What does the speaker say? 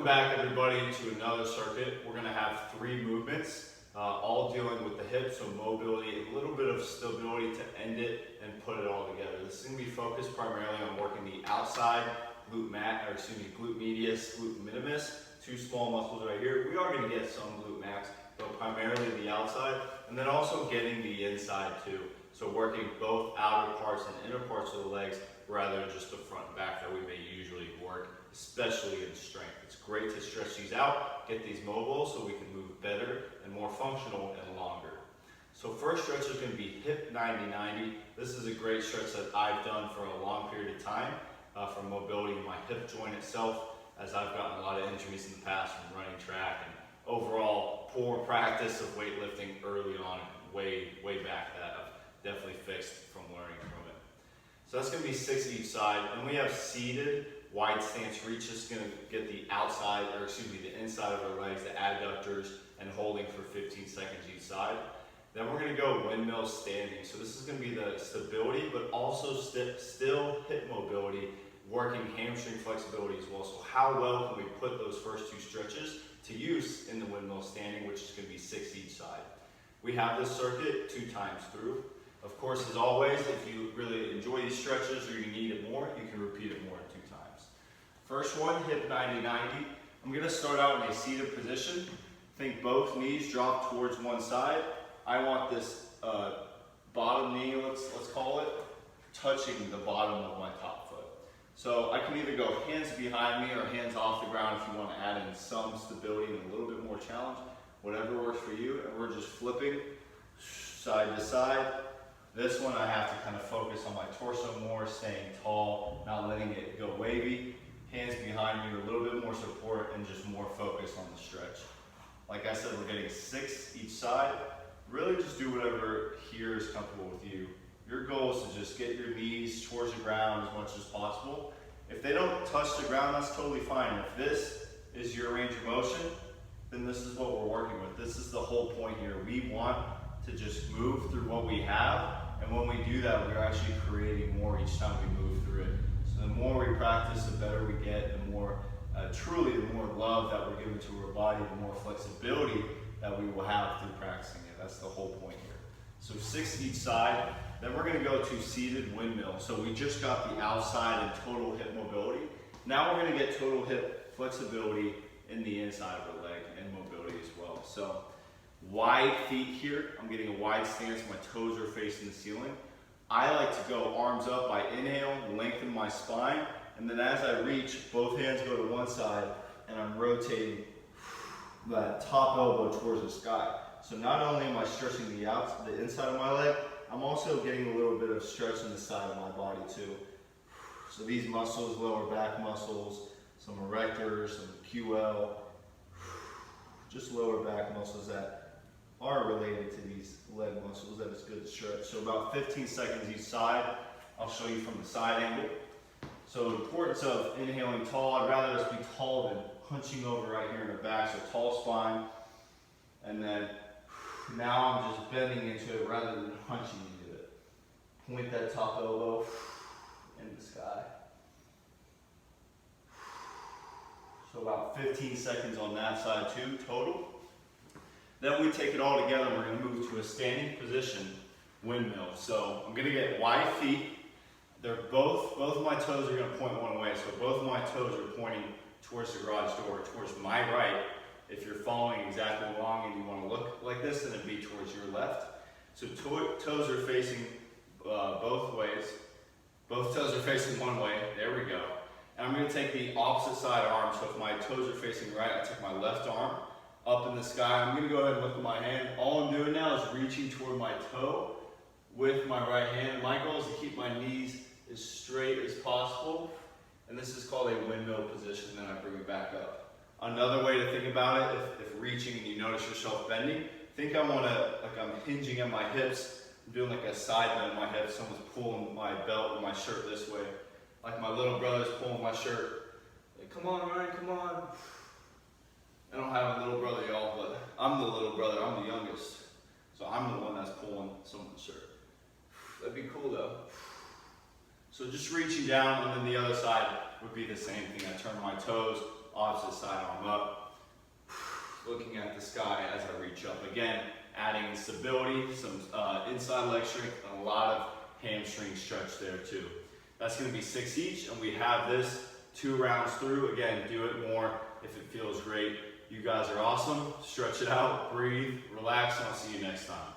back, everybody, to another circuit. We're going to have 3 movements, all dealing with the hips, so mobility, a little bit of stability to end it and put it all together. This is going to be focused primarily on working the outside glute medius, glute minimus, 2 small muscles right here. We are going to get some glute max, but primarily the outside, and then also getting the inside too. So working both outer parts and inner parts of the legs rather than just the front and back that we may usually work, especially in strength. It's great to stretch these out, get these mobile so we can move better and more functional and longer. So first stretch is going to be hip 90-90. This is a great stretch that I've done for a long period of time for mobility in my hip joint itself, as I've gotten a lot of injuries in the past from running track and overall poor practice of weightlifting early on, way back, that I've definitely fixed from learning from it. So that's going to be 6 each side, and we have seated wide stance reach. Is going to get the outside, or excuse me, the inside of our legs, the adductors, and holding for 15 seconds each side. Then we're going to go windmill standing. So this is going to be the stability, but also still hip mobility, working hamstring flexibility as well. So how well can we put those first 2 stretches to use in the windmill standing, which is going to be 6 each side. We have this circuit 2 times through. Of course, as always, if you really enjoy these stretches or you need it more, you can repeat it more 2 times. First one, hip 90-90. I'm going to start out in a seated position. Think both knees drop towards one side. I want this bottom knee, let's call it, touching the bottom of my top foot. So I can either go hands behind me or hands off the ground if you want to add in some stability and a little bit more challenge. Whatever works for you. And we're just flipping side to side. This one I have to kind of focus on my torso more, staying tall, not letting it go wavy. Hands behind me, a little bit more support, and just more focus on the stretch. Like I said, we're getting 6 each side. Really just do whatever here is comfortable with you. Your goal is to just get your knees towards the ground as much as possible. If they don't touch the ground, that's totally fine. If this is your range of motion, then this is what we're working with. This is the whole point here. We want to just move through what we have, and when we do that, we're actually creating more each time we move through it. So the more we practice, the better we get, the more truly, the more love that we're giving to our body, the more flexibility that we will have through practicing it. That's the whole point here. So 6 each side. Then we're going to go to seated windmill. So we just got the outside and total hip mobility. Now we're going to get total hip flexibility in the inside of the leg and mobility as well. So wide feet here. I'm getting a wide stance. My toes are facing the ceiling. I like to go arms up. I inhale, lengthen my spine, and then as I reach, both hands go to one side, and I'm rotating that top elbow towards the sky. So not only am I stretching the inside of my leg, I'm also getting a little bit of stretch in the side of my body too. So these muscles, lower back muscles, some erectors, some QL, just lower back muscles that are related to these leg muscles that it's good to stretch. So about 15 seconds each side. I'll show you from the side angle. So the importance of inhaling tall, I'd rather just be tall than hunching over right here in the back. So tall spine, and then now I'm just bending into it rather than hunching into it. Point that top elbow in the sky. So about 15 seconds on that side too, total. Then we take it all together and we're going to move to a standing position windmill. So I'm going to get wide feet. They're both of my toes are going to point one way. So both of my toes are pointing towards the garage door, towards my right. If you're following exactly along and you want to look like this, then it'd be towards your left. So toes are facing both ways. Both toes are facing one way. There we go. And I'm going to take the opposite side arm. So if my toes are facing right, I take my left arm up in the sky. I'm going to go ahead and lift my hand. All I'm doing now is reaching toward my toe with my right hand. My goal is to keep my knees as straight as possible. And this is called a windmill position. Then I bring it back up. Another way to think about it, if reaching and you notice yourself bending, think I'm hinging at my hips. I'm doing like a side bend in my hips. Someone's pulling my belt or my shirt this way. Like my little brother's pulling my shirt. Like, come on, Ryan, come on. I don't have a little brother, y'all, but I'm the little brother. I'm the youngest. So I'm the one that's pulling someone's shirt. That'd be cool, though. So just reaching down, and then the other side would be the same thing. I turn my toes Opposite side arm up. Looking at the sky as I reach up. Again, adding stability, some inside leg strength, and a lot of hamstring stretch there too. That's going to be 6 each, and we have this 2 rounds through. Again, do it more if it feels great. You guys are awesome. Stretch it out, breathe, relax, and I'll see you next time.